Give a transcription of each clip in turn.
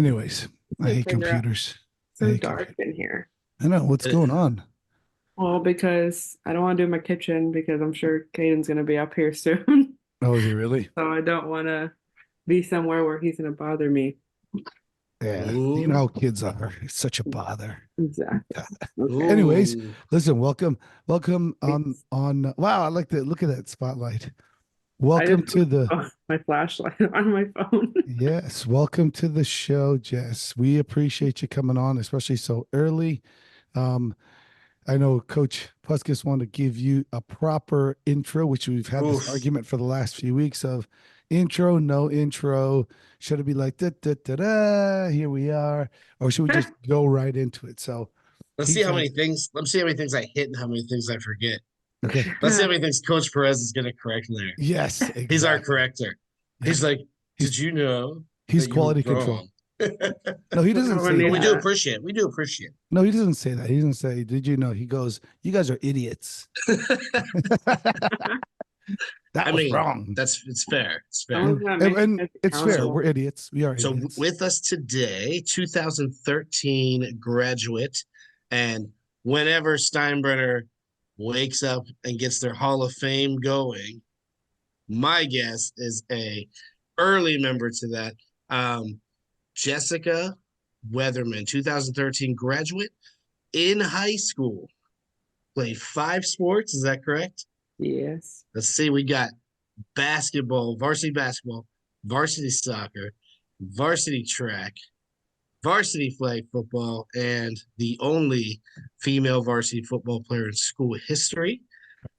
Anyways, I Can't hate figure out. computers. I So hate dark computers. in here. I know what's going on. Well, because I don't want to do my kitchen because I'm sure Caden's gonna be up here soon. Oh, is it really? So I don't want to be somewhere where he's gonna bother me. Yeah. You know Ooh, how kids are. It's such a bother. Exactly. Okay. Anyways, ooh. listen, welcome Thanks. on wow, I like to look at that spotlight. I Welcome just to the put my flashlight on my phone. yes, welcome to the show, Jess. We appreciate you coming on, especially so early. Um, I know Coach Puskis wanted to give you a proper intro, which we've had this Oof. argument for the last few weeks of intro, no intro. Should it be like da da da da? Here we are, or should we just go right into it? So Let's he see how said, many things. Let's see how many things I hit and how many things I forget. okay, Let's see how many things Coach Perez is going to correct in there. yes, He's our exactly. corrector. Yep, He's like, he's "Did you know he's that you were quality control. wrong?" No, he doesn't Whenever we say need But we that. do that. appreciate. We do appreciate. No, he doesn't say that. He doesn't say, "Did you know?" He goes, "You guys are idiots." That I was mean, wrong. it's fair. It's fair. Someone's gonna make you And guys it's fair. accountable. We're idiots. We are So idiots. with us today, 2013 graduate, and whenever Steinbrenner wakes up and gets their Hall of Fame going, my guess is a early member to that. Um, Jessica Weatherman, 2013 graduate in high school, played 5 sports. Is that correct? Yes. Let's see. We got basketball, varsity soccer, varsity track, varsity flag football, and the only female varsity football player in school history.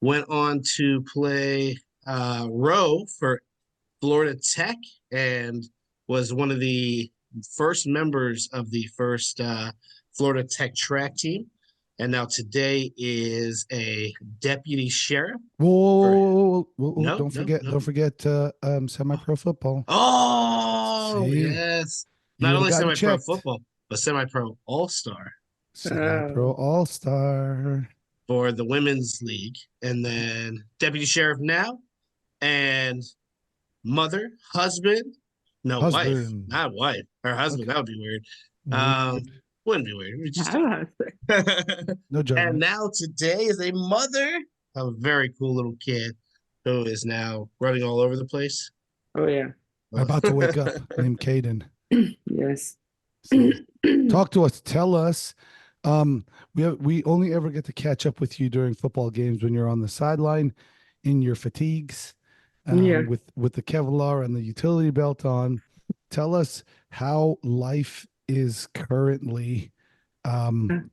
Went on to play row for Florida Tech and was one of the first members of the first Florida Tech track team. And now today is a deputy sheriff Whoa, for whoa, whoa, whoa, no, no, don't no. forget semi-pro football. Oh, See, yes. you Not would have only gotten semi-pro checked. football, but semi-pro all-star Semi-pro Oh. all-star. for the women's league. And then deputy sheriff now and mother, husband, no, wife, Husband. not wife, her husband. Okay. That would be weird. Weird. Wouldn't be weird. We just How do I No and judgment. now today is a mother of a very cool little kid who is now running all over the place. Oh yeah. About to wake up, named Caden. Yes. So talk to us. Tell us. We only ever get to catch up with you during football games when you're on the sideline in your fatigues, Yeah. with the Kevlar and the utility belt on. Tell us how life is currently, um,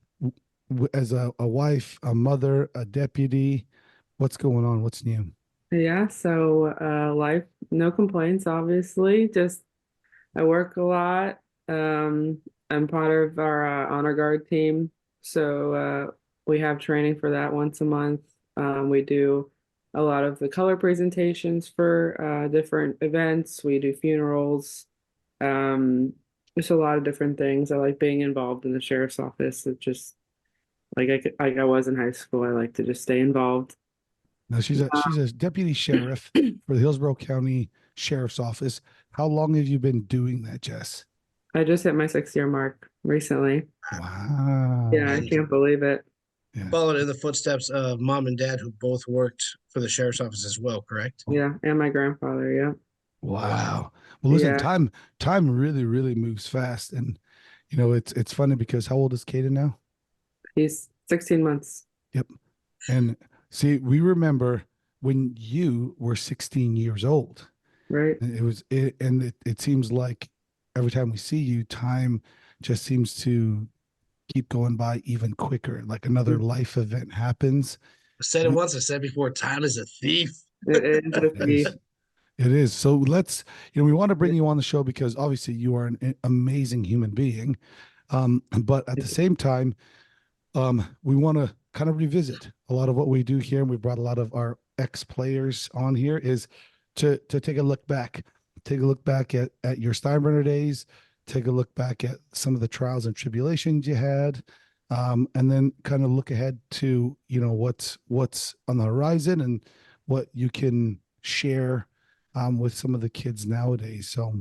as a wife, a mother, a deputy. What's going on? What's new? Yeah, so life, no complaints, obviously. Just I work a lot. I'm part of our honor guard team. So we have training for that once a month. We do a lot of the color presentations for different events. We do funerals. Just a lot of different things. I like being involved in the sheriff's office. It just like I was in high school. I like to just stay involved. Now she's a deputy sheriff for the Hillsborough County Sheriff's Office. How long have you been doing that, Jess? I just hit my 6 year mark recently. Yeah, I Wow. And can't believe it. Yeah. followed in the footsteps of mom and dad, who both worked for the sheriff's office as well, correct? Yeah, and my grandfather. Yeah. Wow. Wow. Well, listen, Yeah, time really, really moves fast. And it's funny because how old is Kaden now? he's 16 months. Yep. And see, we remember when you were 16 years old. Right. And it seems like every time we see you, time just seems to keep going by even quicker. Like another life event happens. I said it We, once, I said before, time is a thief. It is a it is. thief. It is. So we want to bring you on the show because obviously you are an amazing human being. But at the same time, we want to kind of revisit a lot of what we do here. And we brought a lot of our ex-players on here is to take a look back at your Steinbrenner days, take a look back at some of the trials and tribulations you had, and then kind of look ahead to, what's on the horizon and what you can share with some of the kids nowadays. So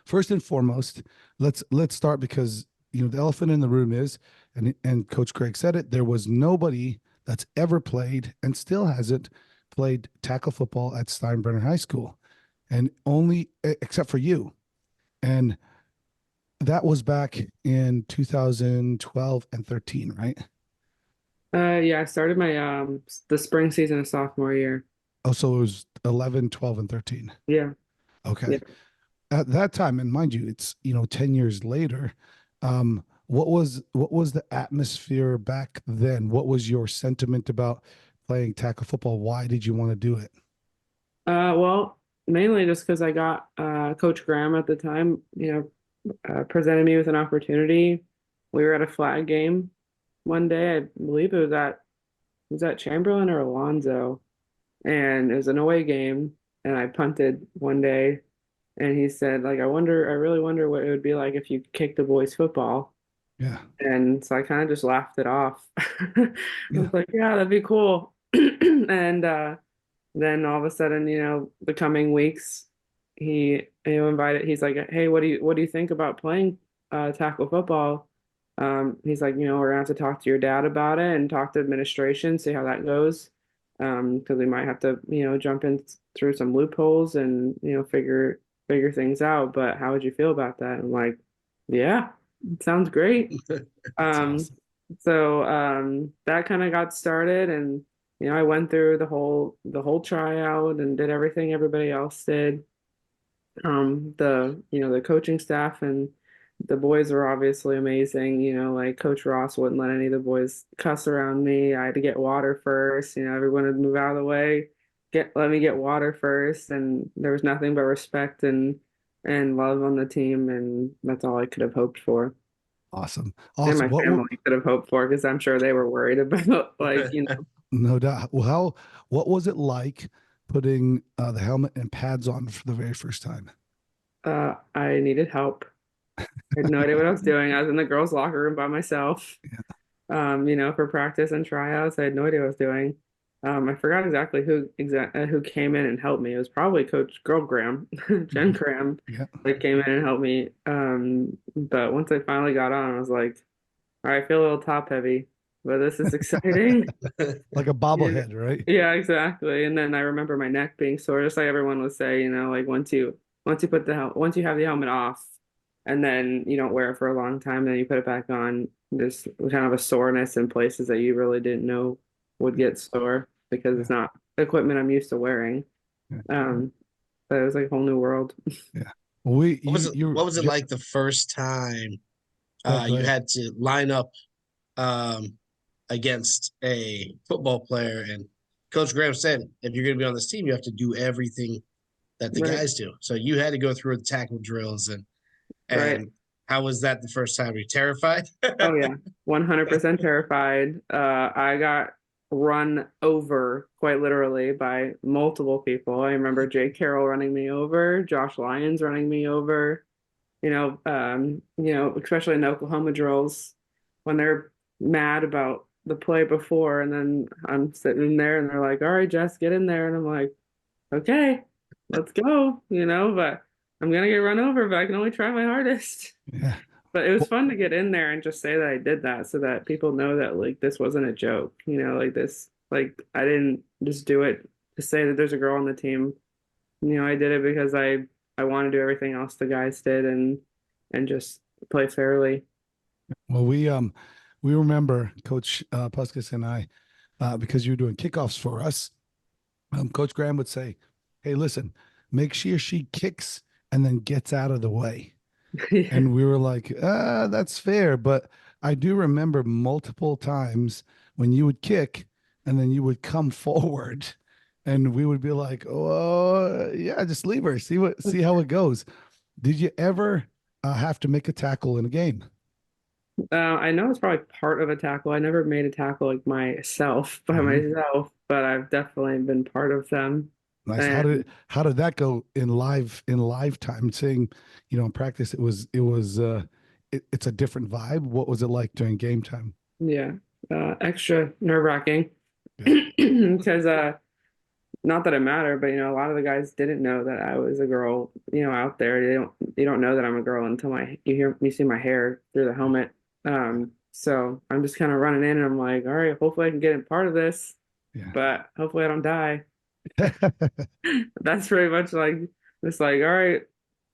First and foremost, let's start because the elephant in the room is, and Coach Craig said it, there was nobody that's ever played and still hasn't played tackle football at Steinbrenner High School, and only except for you. And that was back in 2012 and 13, right? Yeah, I started my the spring season of sophomore year. Oh, so it was 11, 12, and 13. Yeah. Okay. Yeah. At that time, and mind you, it's 10 years later. What was the atmosphere back then? What was your sentiment about playing tackle football? Why did you want to do it? Well, mainly just because I got Coach Graham at the time, presented me with an opportunity. We were at a flag game one day. I believe it was at Chamberlain or Alonzo, and it was an away game. And I punted one day, and he said, like, I really wonder what it would be like if you kicked the boys' football. Yeah, And so I kind of just laughed it off. I yeah, was like, yeah, that'd be cool. And then all of a sudden, the coming weeks, he's like, hey, what do you think about playing tackle football? He's like, we're gonna have to talk to your dad about it and talk to administration, see how that goes. Because we might have to, jump in through some loopholes and, figure things out. But how would you feel about that? I'm like, yeah, it sounds great. that's Um, awesome. so that kind of got started, and I went through the whole tryout and did everything everybody else did. The coaching staff and the boys were obviously amazing. Like Coach Ross wouldn't let any of the boys cuss around me. I had to get water first. Everyone would move out of the way, let me get water first, and there was nothing but respect and love on the team, and that's all I could have hoped for. Awesome, And awesome. my family could have hoped for, because I'm sure they were worried about, like, No doubt. Well, what was it like putting the helmet and pads on for the very first time? I needed help. I had no idea what I was doing. I was in the girls' locker room by myself, Yeah. for practice and tryouts. I had no idea what I was doing. I forgot exactly who came in and helped me. It was probably Coach Girl Graham, Jen Mhm. Graham, Yeah. that came in and helped me. But once I finally got on, I was like, all right, I feel a little top heavy, but this is exciting. Like a Yeah, bobblehead, right? yeah, exactly. And then I remember my neck being sore, just like everyone would say, like once you have the helmet off, and then you don't wear it for a long time, then you put it back on, there's kind of a soreness in places that you really didn't know would get sore, because Yeah. it's not equipment I'm used to wearing. Yeah. Um, but it was like a whole new world. Yeah. Well, What was it like the first time go you ahead. had to line up um, against a football player? And Coach Graham said, if you're going to be on this team, you have to do everything that the Right, guys do. So you had to go through the tackle drills, and right. and how was that the first time? Were you terrified? Oh yeah, 100% terrified. I got run over quite literally by multiple people. I remember Jay Carroll running me over, Josh Lyons running me over. Especially in Oklahoma drills, when they're mad about the play before, and then I'm sitting there and they're like, "All right, Jess, get in there," and I'm like, "Okay, let's go," but I'm gonna get run over, but I can only try my hardest. Yeah. But it was Well, fun to get in there and just say that I did that, so that people know that, like, this wasn't a joke, like this, like, I didn't just do it to say that there's a girl on the team. I did it because I want to do everything else the guys did, and just play fairly. well, we remember Coach Puskas and I, because you were doing kickoffs for us. Coach Graham would say, "Hey, listen, make sure she kicks and then gets out of the way." Yeah. And we were like, that's fair. But I do remember multiple times when you would kick and then you would come forward and we would be like, oh, yeah, just leave her. See how it goes. Did you ever have to make a tackle in a game? I know it's probably part of a tackle. I never made a tackle like myself by Mhm. myself, but I've definitely been part of them. Nice. How And did how did that go in live time? Saying, in practice it's a different vibe. What was it like during game time? yeah, extra nerve-wracking Yeah. because not that it mattered, but a lot of the guys didn't know that I was a girl, out there. You don't know that I'm a girl until you see my hair through the helmet. So I'm just kind of running in and I'm like, all right, hopefully I can get a part of this, Yeah. but hopefully I don't die. That's pretty much like, it's like, all right,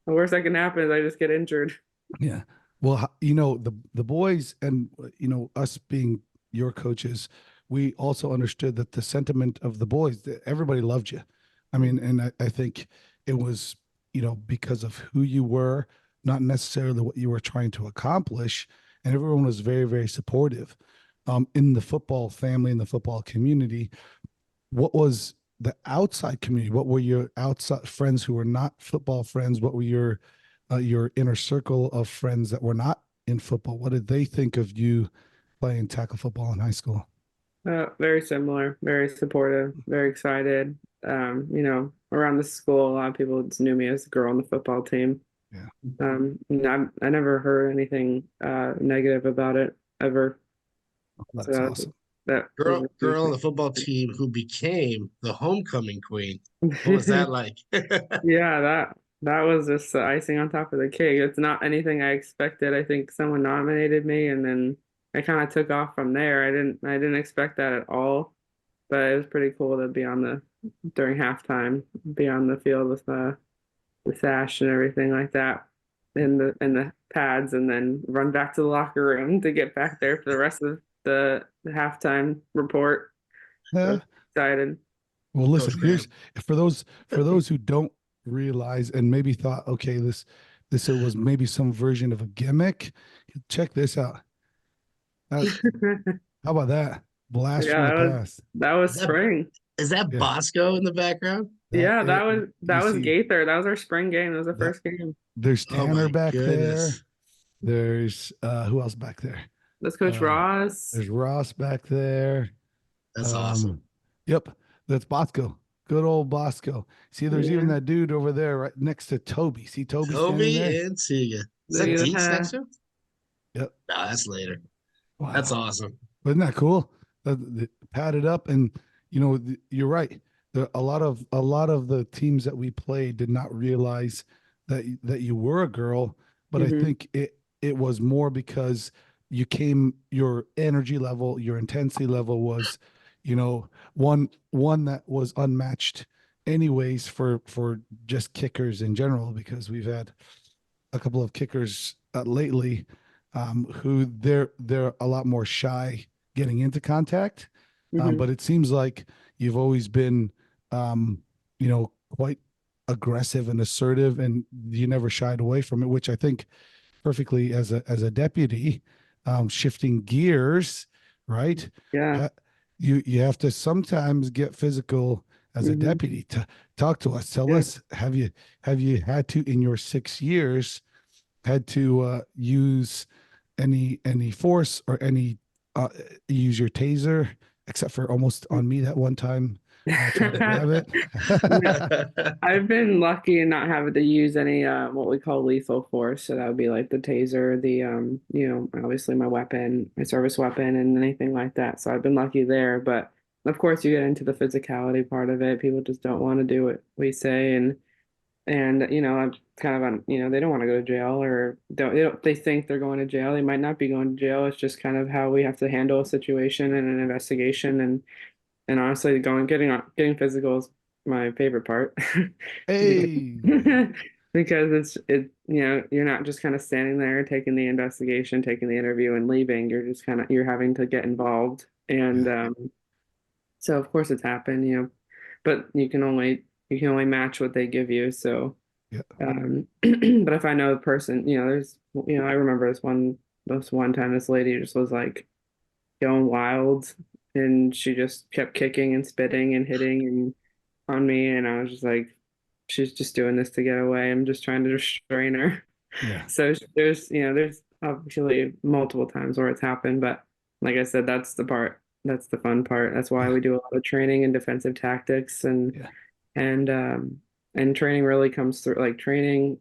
the worst that can happen is I just get injured. Yeah. Well, the boys and us being your coaches, we also understood that the sentiment of the boys, that everybody loved you. I mean, and I think it was, because of who you were, not necessarily what you were trying to accomplish, and everyone was very, very supportive. In the football family, in the football community, what was the outside community? What were your outside friends who were not football friends? What were your inner circle of friends that were not in football? What did they think of you playing tackle football in high school? Very similar, very supportive, very excited. Around the school, a lot of people just knew me as a girl on the football team. Yeah. I never heard anything negative about it ever. That's So awesome. that was Girl on the football team who became the homecoming queen. What was that like? Yeah, that was just the icing on top of the cake. It's not anything I expected. I think someone nominated me and then I kind of took off from there. I didn't expect that at all, but it was pretty cool to be during halftime, be on the field with the sash and everything like that, and the pads, and then run back to the locker room to get back there for the rest of the halftime report. I Yeah. was excited. Well, Coach listen, Graham. here's for those who don't realize and maybe thought, okay, this was maybe some version of a gimmick. Check this out. How about that? Blast from Yeah, the that was past. that Is was that spring. is that Yeah. Bosco in the background? Yeah, that Do was you that was see Gaither. That was our spring game. That was the that? first game. There's Oh Tanner my back there. goodness. There's who else back there? That's Coach Uh, Ross. there's Ross back there. That's awesome. Um, yep, that's Bosco. Good old Bosco. See, there's even Yeah. that dude over there right next to Toby. See Toby standing Toby there? and Tiga. Is that The, Deeks next to him? Yep. No, that's later. That's Wow. awesome. Isn't that cool? Padded up, and you're right. A lot of the teams that we played did not realize that you were a girl, but I mhm. think it was more because your energy level, your intensity level was, one that was unmatched, anyways, for just kickers in general, because we've had a couple of kickers lately, who they're a lot more shy getting into contact. But Mhm. it seems like you've always been, quite aggressive and assertive, and you never shied away from it, which I think perfectly as a deputy, shifting gears, right? Yeah. Ha- you have to sometimes get physical as a Mhm. deputy. To talk to us, tell Yeah. us, have you had to, in your 6 years, had to use any force or any uh, use your taser, except for almost on me that one time, trying to grab it. No, I've been lucky in not having to use any what we call lethal force. So that would be like the taser, obviously my weapon, my service weapon, and anything like that. So I've been lucky there. But of course, you get into the physicality part of it. People just don't want to do what we say, and I'm kind of on, they don't want to go to jail, or they think they're going to jail. They might not be going to jail. It's just kind of how we have to handle a situation and an investigation, and honestly, getting physical is my favorite part. Hey, Because you're not just kind of standing there taking the investigation, taking the interview and leaving. You're having to get involved. And yeah, so of course it's happened, but you can only match what they give you. So yeah, but if I know the person, I remember this one time this lady just was like going wild, and she just kept kicking and spitting and hitting and on me, and I was just like, she's just doing this to get away. I'm just trying to restrain her. yeah, So there's obviously multiple times where it's happened, but like I said, that's the fun part. That's why yeah, we do a lot of training and defensive tactics, yeah. and um and training really comes through, like training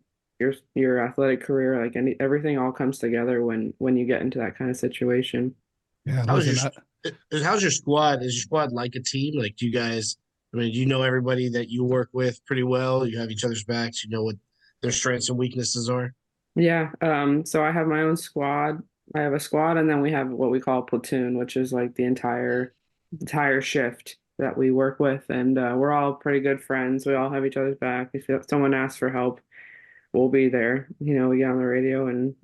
your athletic career, like everything all comes together when you get into that kind of situation. Yeah, How's listen, your how's your squad? Is your squad like a team? Like, do you guys I mean, you know everybody that you work with pretty well. You have each other's backs. You know what their strengths and weaknesses are. Yeah. So I have my own squad. I have a squad, and then we have what we call a platoon, which is like the entire shift that we work with, and we're all pretty good friends. We all have each other's back. If someone asks for help, we'll be there. We get on the radio and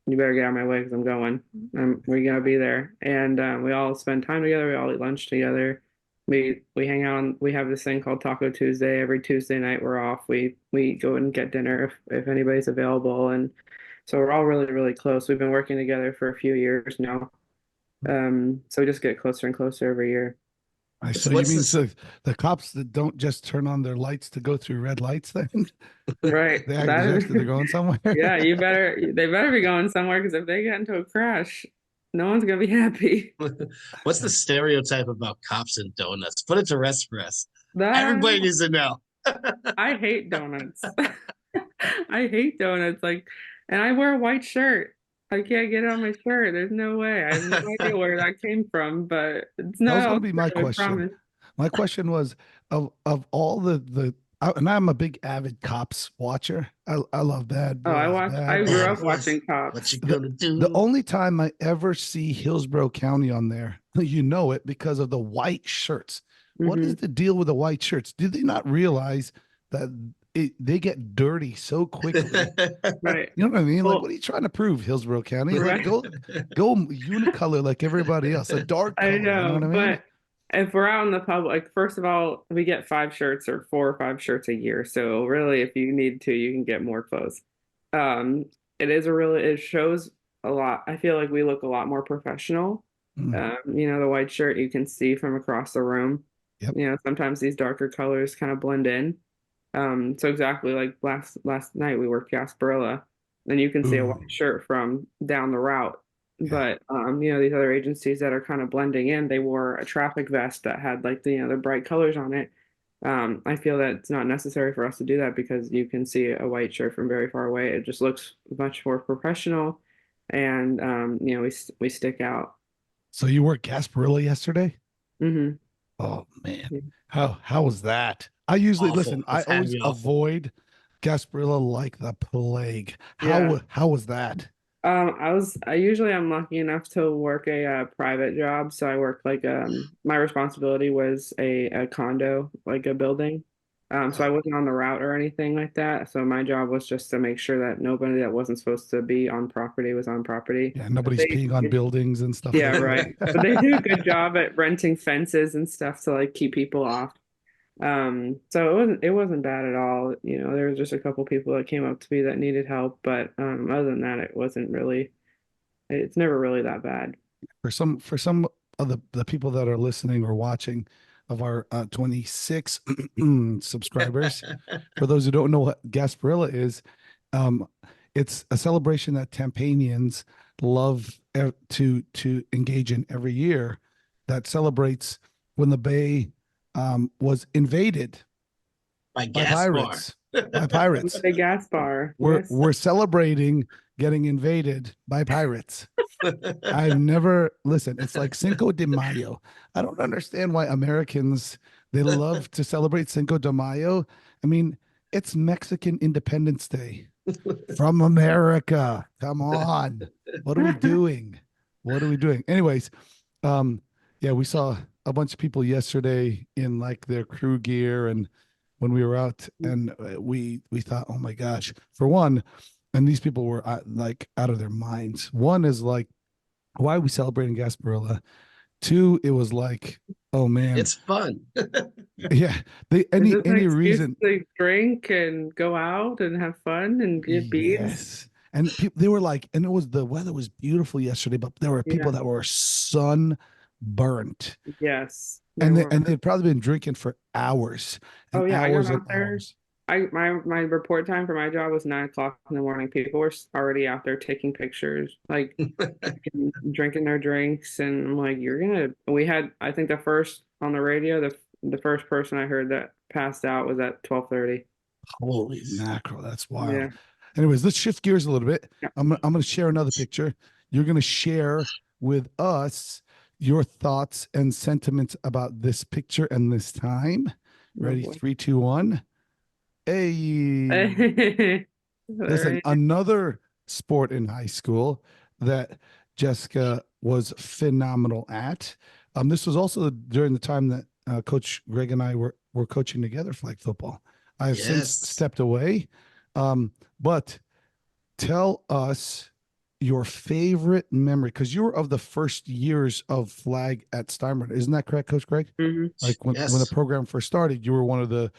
you better get out of my way because I'm going. We're gonna be there, and we all spend time together. We all eat lunch together. We hang out. We have this thing called Taco Tuesday. Every Tuesday night we're off. We go and get dinner if anybody's available, and so we're all really really close. We've been working together for a few years now. So we just get closer and closer every year. So you mean so the cops that don't just turn on their lights to go through red lights then? Right. They actually they're going somewhere. Yeah, they better be going somewhere because if they get into a crash, no one's gonna be happy. What's the stereotype about cops and donuts? Put it to rest for us. That, Everybody needs to know. I hate donuts. I hate donuts. And I wear a white shirt. I can't get it on my shirt. There's no way. I have no idea where that came from, but it's That was not. going to be my I question. promise. My question was of all and I'm a big avid Cops watcher. I love Bad Boys. I grew up watching Cops. What you gonna do? The only time I ever see Hillsborough County on there, you know it because of the white shirts. What is the deal with the white shirts? Do they not realize that they get dirty so quickly? Right. You know what I mean? Well, like, what are you trying to prove, Hillsborough County? Right. Like, go unicolor like everybody else, a dark color. I know, you know what I mean? but if we're out in the public, first of all, we get 5 shirts or 4 or 5 shirts a year. So really, if you need to, you can get more clothes. It shows a lot. I feel like we look a lot more professional. The white shirt you can see from across the room. Yep. Sometimes these darker colors kind of blend in. So exactly like last night we worked Gasparilla, and you can see a white shirt from down the route. But these other agencies that are kind of blending in, they wore a traffic vest that had like the bright colors on it. I feel that it's not necessary for us to do that because you can see a white shirt from very far away. It just looks much more professional, and we stick out. So you worked Gasparilla yesterday? Mm-hmm. Oh man, Yeah. how was that? I usually Awful. listen. I always avoid Gasparilla like the plague. How was that? I'm lucky enough to work a private job. So I work my responsibility was a condo, like a building. So I wasn't on the route or anything like that. So my job was just to make sure that nobody that wasn't supposed to be on property was on property. Yeah, nobody's peeing on buildings and stuff. Yeah, like right. that. But they do a good job at renting fences and stuff to like keep people off. So it wasn't bad at all. There was just a couple people that came up to me that needed help, but other than that, it's never really that bad. For some of the people that are listening or watching of our 26 subscribers, for those who don't know what Gasparilla is, it's a celebration that Tampanians love to engage in every year that celebrates when the Bay was invaded by pirates. By pirates. The Gaspar. We're celebrating getting invaded by pirates. I've never it's like Cinco de Mayo. I don't understand why Americans they love to celebrate Cinco de Mayo. I mean, it's Mexican Independence Day from America. Come on. What are we doing? Anyways, we saw a bunch of people yesterday in like their crew gear, and when we were out, and we thought, oh my gosh, for one, and these people were like out of their minds. One is like, why are we celebrating Gasparilla? 2, it was like, oh man, it's fun. Yeah, any reason to drink and go out and have fun and get beans. Yes, and they were like, and the weather was beautiful yesterday, but there were people that were sunburnt. Yes, and they'd probably been drinking for hours. And hours and hours. My report time for my job was 9 o'clock in the morning. People were already out there taking pictures, like drinking their drinks, and I'm like, we had, I think the first on the radio, the first person I heard that passed out was at 12:30. Holy mackerel, that's wild. Yeah. Anyways, let's shift gears a little bit. Yeah. I'm going to share another picture. You're going to share with us your thoughts and sentiments about this picture and this time. Ready? Oh, 3, 2, 1. Hey. boy. Listen, Very another sport in high school that Jessica was phenomenal at. This was also during the time that Coach Greg and I were coaching together flag football. I have since Yes. stepped away, but tell us your favorite memory because you were of the first years of flag at Steinbrenner. Isn't that correct, Coach Greg? Mhm. Like when the Yes. program first started, you were one of the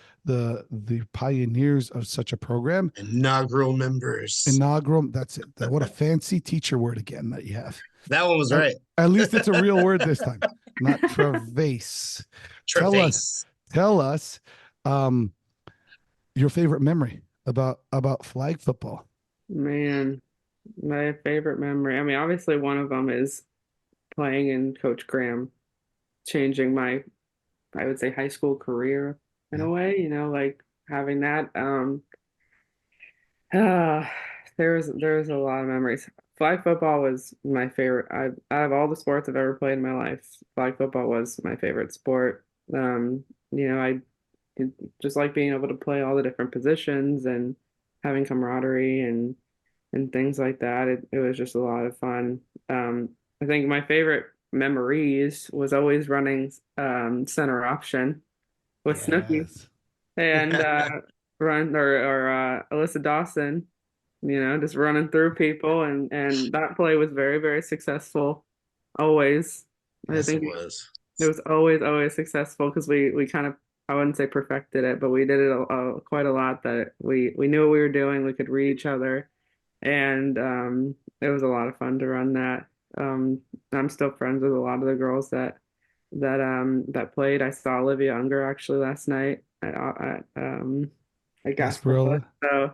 pioneers of such a program. Inaugural members. Inaugural. That's it. What a fancy teacher word again that you have. That one was At, right. at least it's a real word this time, not Traverse. Tell us, Traface. tell us, um, your favorite memory about flag football. Man, my favorite memory. I mean, obviously one of them is playing in Coach Graham, changing my, I would say, high school career in Yeah. a way, like having that. Uh, there was a lot of memories. Flag football was my favorite. Out of all the sports I've ever played in my life, flag football was my favorite sport. I just like being able to play all the different positions and having camaraderie and things like that. It was just a lot of fun. I think my favorite memories was always running center option with Snooki Yes. and run or Alyssa Dawson, just running through people and that play was very, very successful always. I Yes, it think was. it was always successful because we kind of, I wouldn't say perfected it, but we did it quite a lot that we knew what we were doing. We could read each other, and it was a lot of fun to run that. Um, I'm still friends with a lot of the girls that played. I saw Olivia Unger actually last night at Gasparilla. Gasparilla. So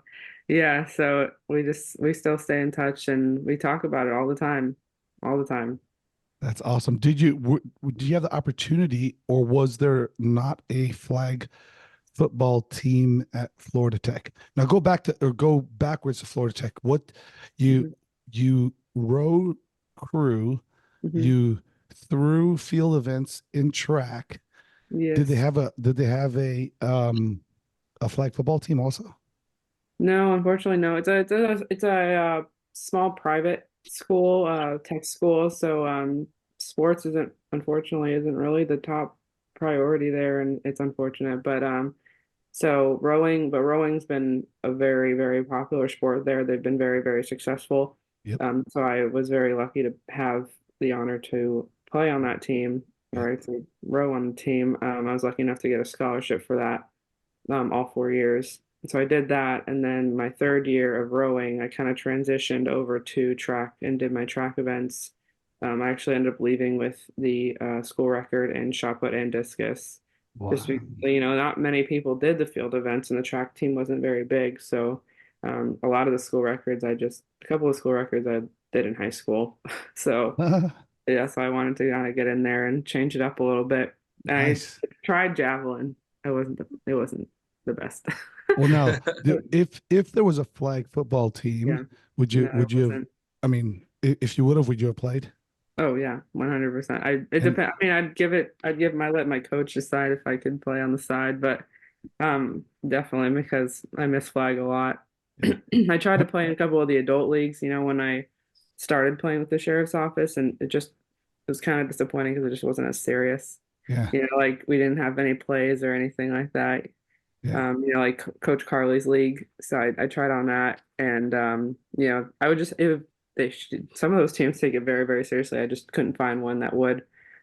yeah, so we still stay in touch and we talk about it all the time. That's awesome. Do you have the opportunity, or was there not a flag football team at Florida Tech? Now go backwards to Florida Tech. What you Mhm. you row crew, Mhm. you threw field events in track. Yes. Did they have a flag football team also? No, unfortunately, no. It's a small private school, tech school. So sports isn't unfortunately isn't really the top priority there, and it's unfortunate. But rowing's been a very, very popular sport there. They've been very, very successful. Yep. So I was very lucky to have the honor to play on that team, Yep. or to row on the team. I was lucky enough to get a scholarship for that all 4 years. So I did that, and then my third year of rowing, I kind of transitioned over to track and did my track events. I actually ended up leaving with the school record in shot put and discus. Just Wow. because, not many people did the field events, and the track team wasn't very big. So a lot of the school records, a couple of school records I did in high school. So yeah, so I wanted to kind of get in there and change it up a little bit. I Nice. tried javelin. It wasn't the best. Well, now, if there was a flag football team, Yeah, would you no, it would you have? wasn't. I mean, if you would have, would you have played? Oh yeah, 100%. It And depend. I mean, let my coach decide if I could play on the side, but definitely because I miss flag a lot. yeah, I tried to play in a couple of the adult leagues, when I started playing with the sheriff's office, and it was kind of disappointing because it just wasn't as serious. yeah, Like we didn't have any plays or anything like that. yeah. Like Coach Carly's league. So I tried on that, and I would just if they should, some of those teams take it very, very seriously. I just couldn't find one that would,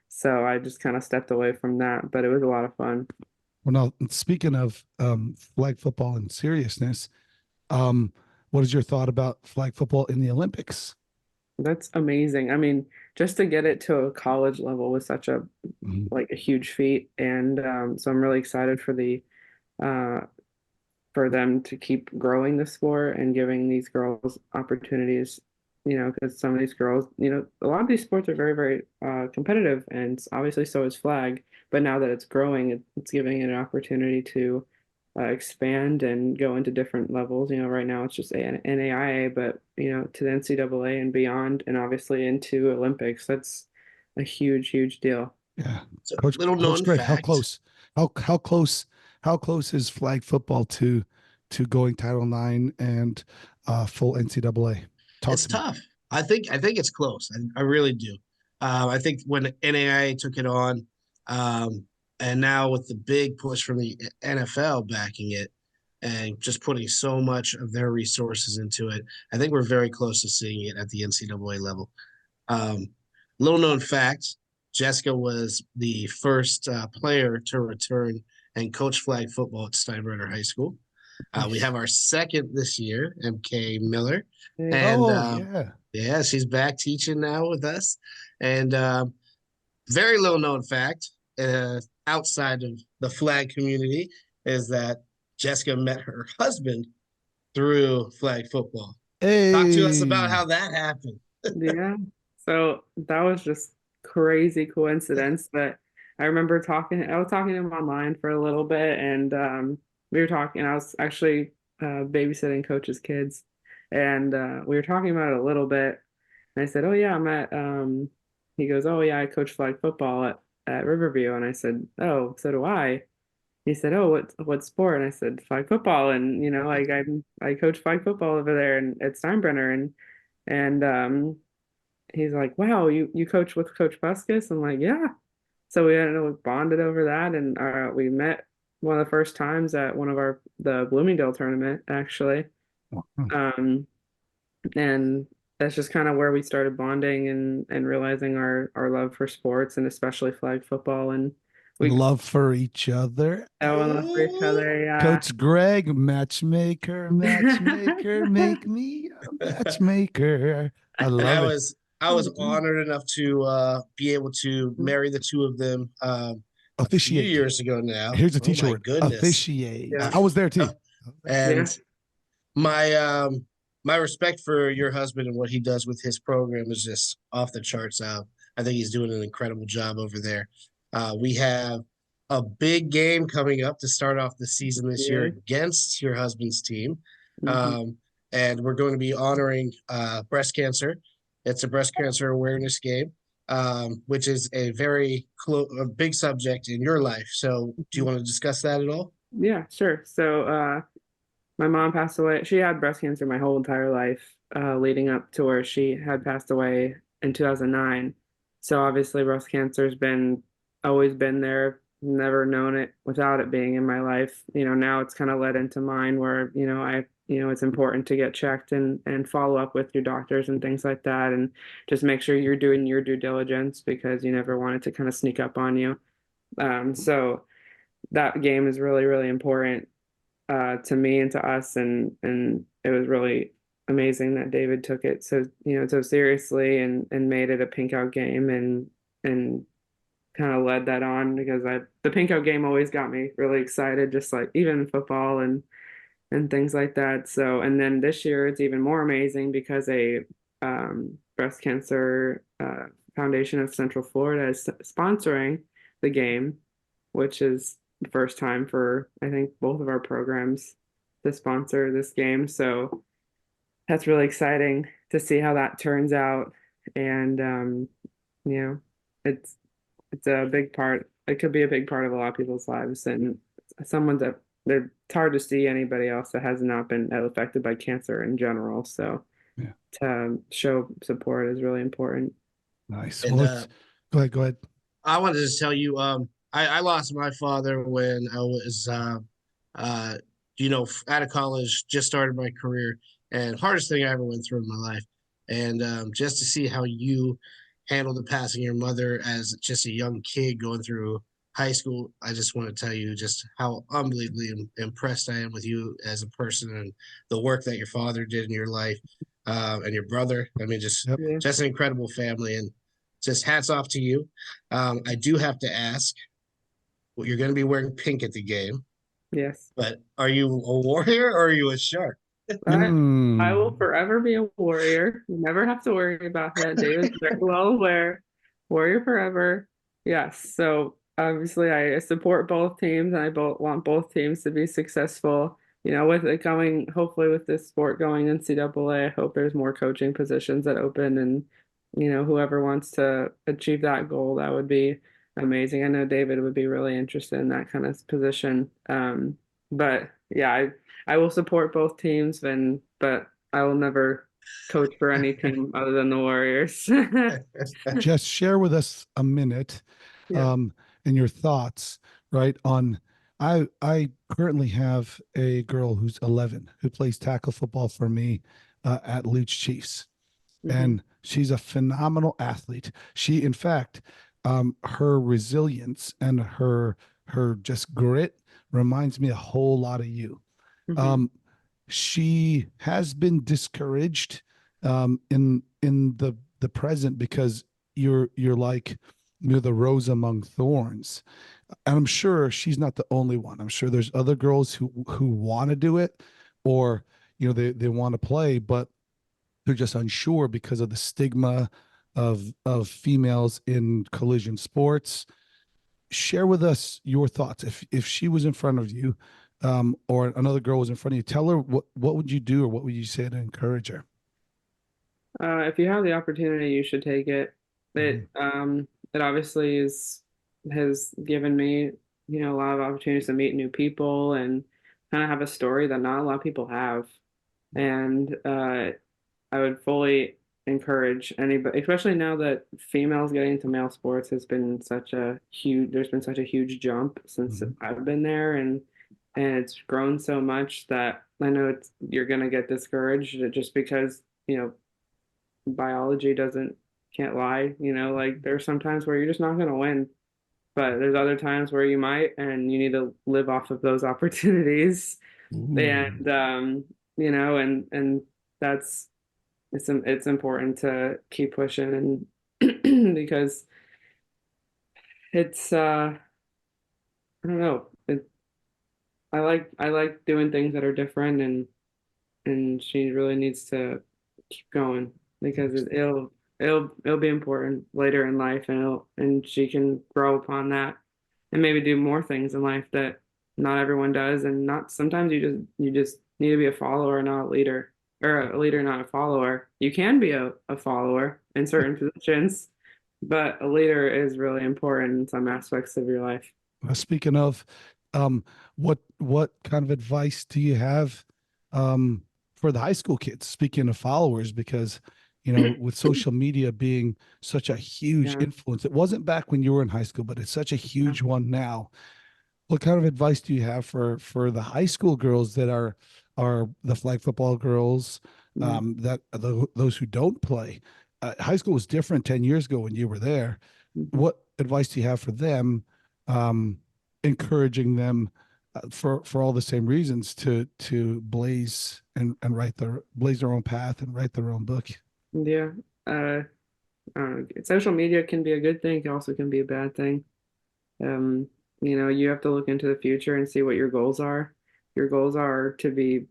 so I just kind of stepped away from that. But it was a lot of fun. Well, now speaking of flag football and seriousness, um, what is your thought about flag football in the Olympics? That's amazing. I mean, just to get it to a college level was such a Mhm. like a huge feat, and so I'm really excited uh, for them to keep growing the sport and giving these girls opportunities, because some of these girls, a lot of these sports are very, very competitive, and obviously so is flag. But now that it's growing, it's giving it an opportunity to expand and go into different levels. Right now it's just NAIA, but to the NCAA and beyond, and obviously into Olympics. a huge, huge deal. Yeah. So, Coach little Coach known Greg, how fact. close? How close is flag football to going Title IX and full NCAA? Talk It's to me. tough. I think it's close. I really do. I think when NAIA took it on, um, and now with the big push from the NFL backing it and just putting so much of their resources into it, I think we're very close to seeing it at the NCAA level. Um, Little known fact: Jessica was the first player to return and coach flag football at Steinbrenner High School. We Nice. have our second this year, MK Miller, Yeah. and Oh yeah. yeah, she's back teaching now with us. And very little known fact outside of the flag community is that Jessica met her husband through flag football. Talk to us about Hey. how that happened. Yeah. So that was just crazy coincidence. But I remember I was talking to him online for a little bit, and we were talking. I was actually babysitting coach's kids, and we were talking about it a little bit. And I said, "Oh yeah, I'm at." He goes, "Oh yeah, I coach flag football at Riverview," and I said, "Oh, so do I." He said, "Oh, what sport?" And I said, "Flag football." And like I coach flag football over there and at Steinbrenner, and he's like, "Wow, you coach with Coach Buskis?" I'm like, "Yeah." So we ended up bonded over that, and we met one of the first times at one of the Bloomingdale tournament actually, um, and that's just kind of where we started bonding and realizing our love for sports and especially flag football, and we Love for each other. fell in love with each other. Yeah. Coach Greg, matchmaker, matchmaker, make me a matchmaker. I And love I it. was I was honored enough to be able to marry the two of them a few Officiate. years ago now. Here's a Oh teacher my word. goodness. Officiate. Yeah. I was there too. Uh, and Yeah. my my respect for your husband and what he does with his program is just off the charts. I think he's doing an incredible job over there. We have a big game coming up to start off the season this year Yeah. against your husband's team. Mhm. Um, and we're going to be honoring breast cancer. It's a breast cancer awareness game, which is a big subject in your life. So, do you want to discuss that at all? Yeah, sure. So, my mom passed away. She had breast cancer my whole entire life, leading up to where she had passed away in 2009. So obviously, breast cancer's been always been there. Never known it without it being in my life. Now it's kind of led into mine where, it's important to get checked and follow up with your doctors and things like that, and just make sure you're doing your due diligence because you never want it to kind of sneak up on you. So that game is really, really important to me and to us, and it was really amazing that David took it so seriously and made it a pink out game and kind of led that on because the pink out game always got me really excited, just like even football and things like that. So and then this year it's even more amazing because a breast cancer foundation of Central Florida is sponsoring the game, which is the first time for I think both of our programs to sponsor this game. So that's really exciting to see how that turns out. And you know, it's it's a big part. It could be a big part of a lot of people's lives, and someone that it's hard to see anybody else that has not been affected by cancer in general. So Yeah. to show support is really important. Nice. Well, And let's go ahead. Go ahead. I wanted to just tell you, I lost my father when I was, uh, out of college, just started my career, and hardest thing I ever went through in my life. And just to see how you handled the passing of your mother as just a young kid going through high school, I just want to tell you just how unbelievably impressed I am with you as a person and the work that your father did in your life, and your brother. I mean, just Yep. Yeah. just an incredible family, and just hats off to you. I do have to ask, well, you're going to be wearing pink at the game, Yes. but are you a warrior or are you a shark? I will Mm. forever be a warrior. You never have to worry about that. David's very well aware. Warrior forever. Yes. So obviously I support both teams and I both want both teams to be successful. With it going, hopefully with this sport going NCAA, I hope there's more coaching positions that open and whoever wants to achieve that goal, that would be amazing. I know David would be really interested in that kind of position. But yeah, I will support both teams, but I will never coach for any team other than the Warriors. Just share with us a minute, Yeah. um, and your thoughts, right? On I currently have a girl who's 11 who plays tackle football for me at Leech Chiefs, Hmm. and she's a phenomenal athlete. She, in fact, her resilience and her just grit reminds me a whole lot of you. Hmm. Um, she has been discouraged in the present because you're like you're the rose among thorns, and I'm sure she's not the only one. I'm sure there's other girls who want to do it, or they want to play, but they're just unsure because of the stigma of females in collision sports. Share with us your thoughts. If she was in front of you, or another girl was in front of you, tell her what would you do, or what would you say to encourage her? If you have the opportunity, you should take it. Mhm. It obviously has given me, a lot of opportunities to meet new people and kind of have a story that not a lot of people have. And I would fully encourage anybody, especially now that females getting into male sports there's been such a huge jump since Mhm. I've been there, and it's grown so much that I know you're gonna get discouraged just because, biology doesn't can't lie, like there's some times where you're just not gonna win, but there's other times where you might, and you need to live off of those opportunities. Ooh. And and that's it's important to keep pushing and because it's I don't know. I like doing things that are different, and she really needs to keep going because it'll be important later in life, and she can grow upon that and maybe do more things in life that not everyone does, and not sometimes you just need to be a follower, not a leader, or a leader, not a follower. You can be a follower in certain positions, but a leader is really important in some aspects of your life. Speaking of, what kind of advice do you have for the high school kids? Speaking of followers, because with social media being such a huge Yeah. influence, it wasn't back when you were in high school, but it's such a Yeah. huge one now. What kind of advice do you have for the high school girls that are the flag football girls, Mhm. that those who don't play? High school was different 10 years ago when you were there. Mhm. What advice do you have for them, um, encouraging them, for all the same reasons to blaze and blaze their own path and write their own book? Yeah. Uh, Social media can be a good thing, it also can be a bad thing. Um, you have to look into the future and see what your goals are. Your goals are to be,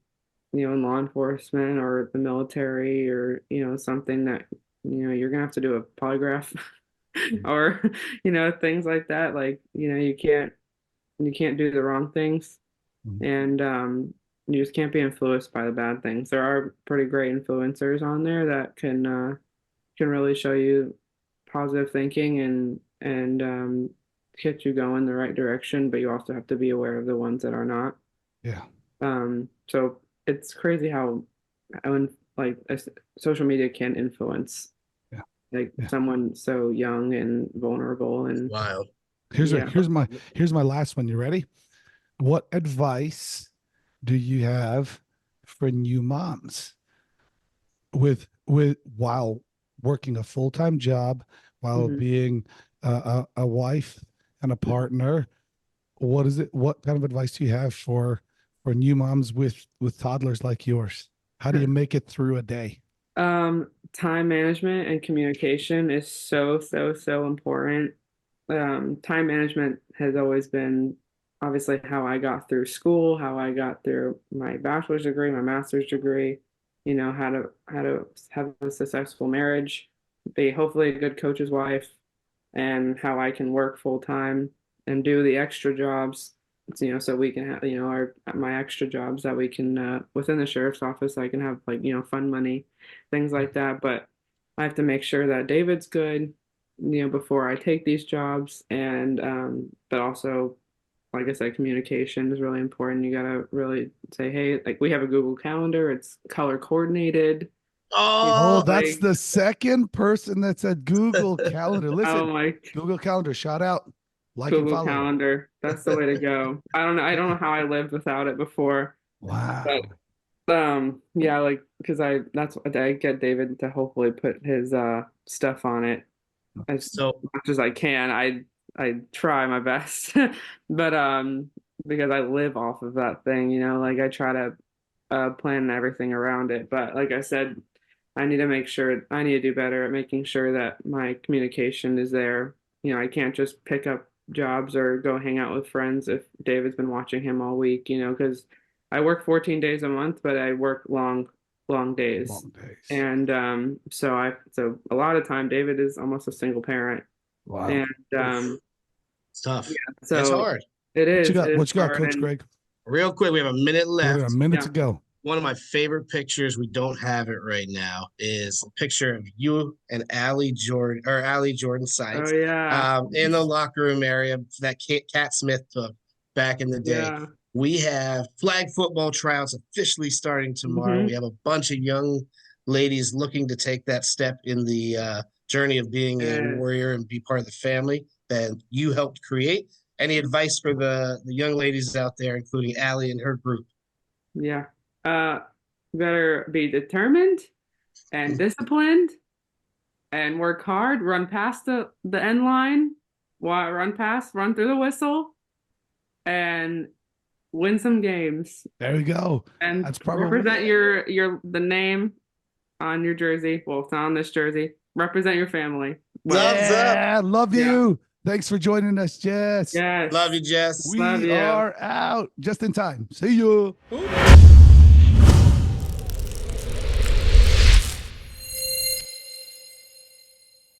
in law enforcement or the military, or, something that, you're gonna have to do a polygraph or, things like that. Like, you can't do the wrong things, Mhm. and you just can't be influenced by the bad things. There are pretty great influencers on there that can really show you positive thinking and get you going the right direction, but you also have to be aware of the ones that are not. Yeah, So it's crazy how like social media can influence yeah, like yeah. someone so young and vulnerable, and Wild. yeah. Here's my last one. You ready? What advice do you have for new moms with while working a full-time job, while Mhm. being a wife and a partner? What kind of advice do you have for new moms with toddlers like yours? How do you make it through a day? Time management and communication is so, so, so important. Time management has always been obviously how I got through school, how I got through my bachelor's degree, my master's degree, how to have a successful marriage, be hopefully a good coach's wife, and how I can work full time and do the extra jobs, so we can have, my extra jobs that we can, within the sheriff's office, I can have, like, fund money, things like that. But I have to make sure that David's good, before I take these jobs. And but also, like I said, communication is really important. You gotta really say, hey, like we have a Google Calendar, it's color coordinated. Oh, Oh, that's Like, the second person that said Google Calendar. oh Listen, my Google Calendar, shout out, like and Google follow. Calendar, that's the way to go. I don't know how I lived without it before. Wow. Yeah, like because I get David to hopefully put his stuff on it as so much as I can. I try my best. But because I live off of that thing, like I try to plan everything around it. But like I said, I need to do better at making sure that my communication is there. I can't just pick up jobs or go hang out with friends if David's been watching him all week, because I work 14 days a month, but I work long days. Long days. And so a lot of time David is almost a single parent. Wow. And it's tough. It's so hard. What it is you got, hard. Coach And Greg? Real quick, we have a minute We got left. a minute yeah. to go. One of my favorite pictures, we don't have it right now, is a picture of you and Allie Jordan Oh Sykes yeah. in the locker room area that Cat Smith took back in the day. Yeah. We have flag football tryouts officially starting tomorrow. Mhm. We have a bunch of young ladies looking to take that step in the journey of being a Yeah. warrior and be part of the family that you helped create. Any advice for the young ladies out there, including Allie and her group? Yeah. Better be determined and disciplined and work hard, run past the end line, run through the whistle and win some games There we go. and That's probably represent the name on your jersey. Well, it's not on this jersey. Represent your family. Well, Thumbs up. Yeah, love Yeah. you. Thanks for joining us, Jess. yes. Love you, Jess. We Love you. are out just in time. See you. Ooh.